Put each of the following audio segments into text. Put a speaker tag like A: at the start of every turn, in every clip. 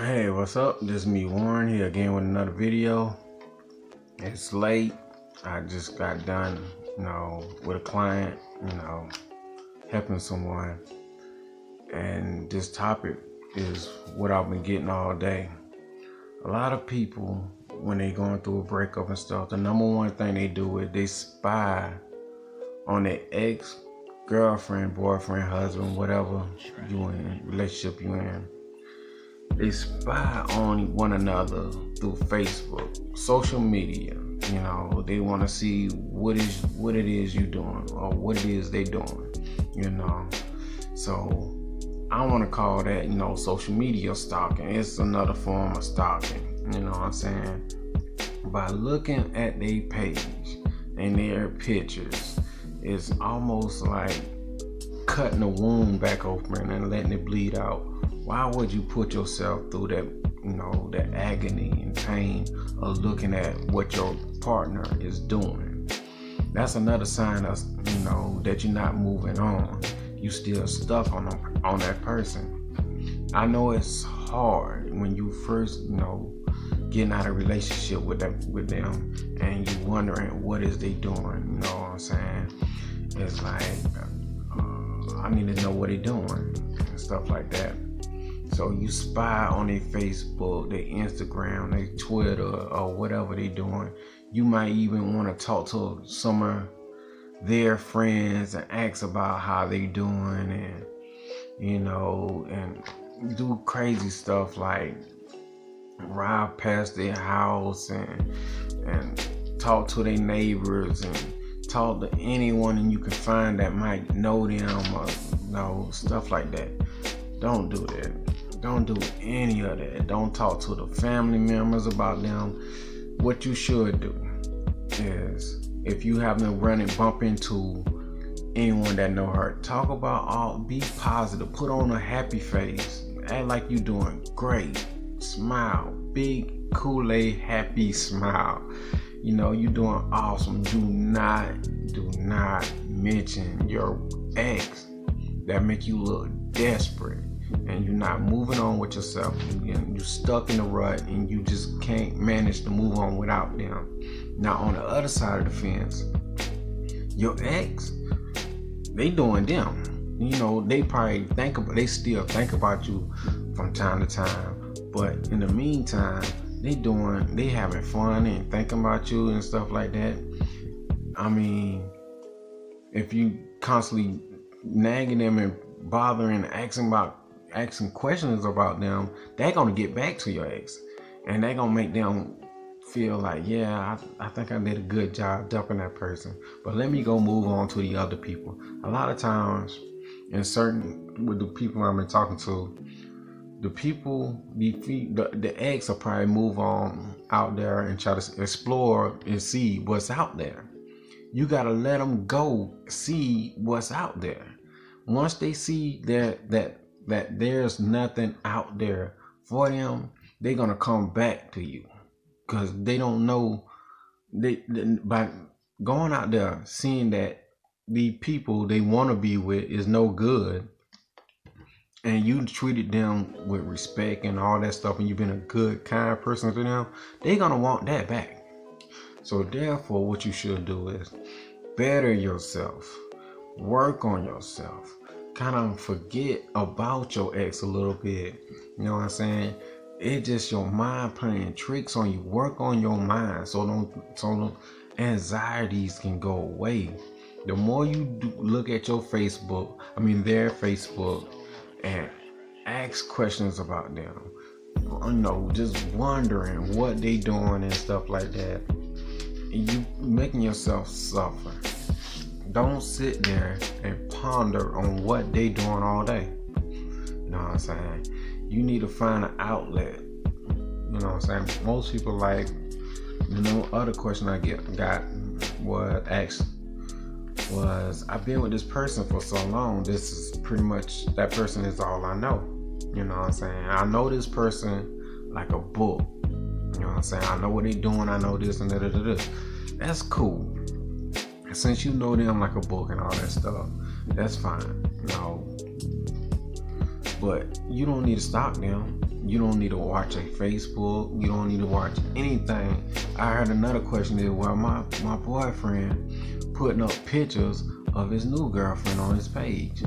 A: Hey, what's up? This is me, Warren, here again with another video. It's late. I just got done, with a client, helping someone. And this topic is what I've been getting all day. A lot of people, when they're going through a breakup and stuff, the number one thing they do is they spy on their ex, girlfriend, boyfriend, husband, whatever relationship you in. They spy on one another through Facebook, social media. They want to see what it is you doing or what it is they doing. So I want to call that, social media stalking. It's another form of stalking. You know what I'm saying? By looking at their page and their pictures, it's almost like cutting the wound back open and letting it bleed out. Why would you put yourself through that agony and pain of looking at what your partner is doing? That's another sign of, that you're not moving on. You still stuck on that person. I know it's hard when you first, getting out of a relationship with them and you wondering what is they doing. You know what I'm saying? It's like, I need to know what they're doing and stuff like that. So you spy on their Facebook, their Instagram, their Twitter, or whatever they're doing. You might even want to talk to some of their friends and ask about how they doing, and do crazy stuff like ride past their house and talk to their neighbors and talk to anyone and you can find that might know them or stuff like that. Don't do that. Don't do any of that. Don't talk to the family members about them. What you should do is, if you happen to bump into anyone that know her, talk about be positive. Put on a happy face. Act like you doing great. Smile. Big Kool-Aid happy smile. You doing awesome. Do not mention your ex that make you look desperate. And you're not moving on with yourself. You're stuck in a rut and you just can't manage to move on without them. Now on the other side of the fence, your ex, they doing them. They probably they still think about you from time to time. But in the meantime, they having fun and thinking about you and stuff like that. I mean, if you constantly nagging them and bothering, asking questions about them, they're gonna get back to your ex, and they're gonna make them feel like, yeah, I think I did a good job dumping that person, but let me go move on to the other people. A lot of times, with the people I've been talking to, the people, the ex will probably move on out there and try to explore and see what's out there. You gotta let them go see what's out there. Once they see that there's nothing out there for them, they're gonna come back to you, because they don't know. By going out there, seeing that the people they want to be with is no good, and you treated them with respect and all that stuff, and you've been a good, kind person to them, they're gonna want that back. So therefore, what you should do is better yourself, work on yourself. Kind of forget about your ex a little bit. You know what I'm saying? It's just your mind playing tricks on you. Work on your mind so the anxieties can go away. The more you look at their Facebook, and ask questions about them, just wondering what they doing and stuff like that, you making yourself suffer. Don't sit there and ponder on what they doing all day. You know what I'm saying? You need to find an outlet. You know what I'm saying? Most people other question I got was asked was, I've been with this person for so long. This is pretty much, that person is all I know. You know what I'm saying? I know this person like a book. You know what I'm saying? I know what they doing. I know this and that. That's cool. Since you know them like a book and all that stuff, that's fine. But you don't need to stalk them. You don't need to watch a Facebook. You don't need to watch anything. I heard another question is, well, my boyfriend putting up pictures of his new girlfriend on his page.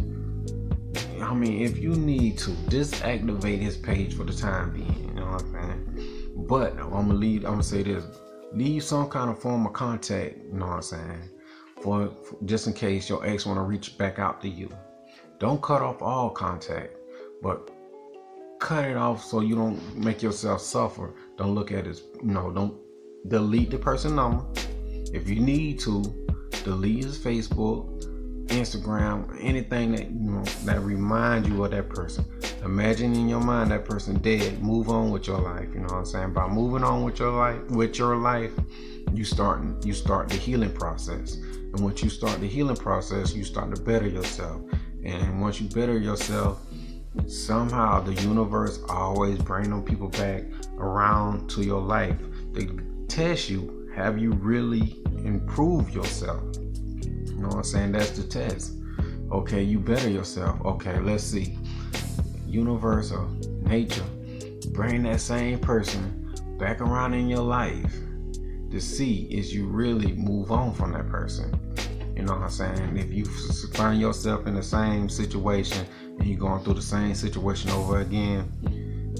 A: I mean, if you need to, disactivate his page for the time being. You know what I'm saying? But I'm gonna say this: leave some kind of form of contact. You know what I'm saying? For just in case your ex want to reach back out to you. Don't cut off all contact, but cut it off so you don't make yourself suffer. Don't look at his, don't delete the person number. If you need to, delete his Facebook, Instagram, anything that that reminds you of that person. Imagine in your mind that person dead. Move on with your life. You know what I'm saying? By moving on with your life, you start the healing process. And once you start the healing process, you start to better yourself. And once you better yourself, somehow the universe always bring them people back around to your life. They test you. Have you really improved yourself? You know what I'm saying? That's the test. Okay, you better yourself. Okay, let's see. Universe or nature, bring that same person back around in your life to see is you really move on from that person. You know what I'm saying? If you find yourself in the same situation and you're going through the same situation over again,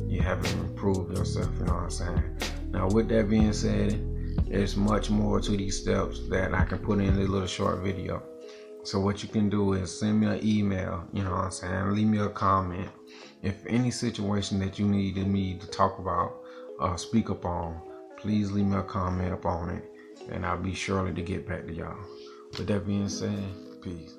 A: you haven't improved yourself. You know what I'm saying? Now, with that being said, there's much more to these steps that I can put in a little short video. So what you can do is send me an email, you know what I'm saying? Leave me a comment. If any situation that you needed me to talk about or speak upon, please leave me a comment upon it, and I'll be sure to get back to y'all. With that being said, peace.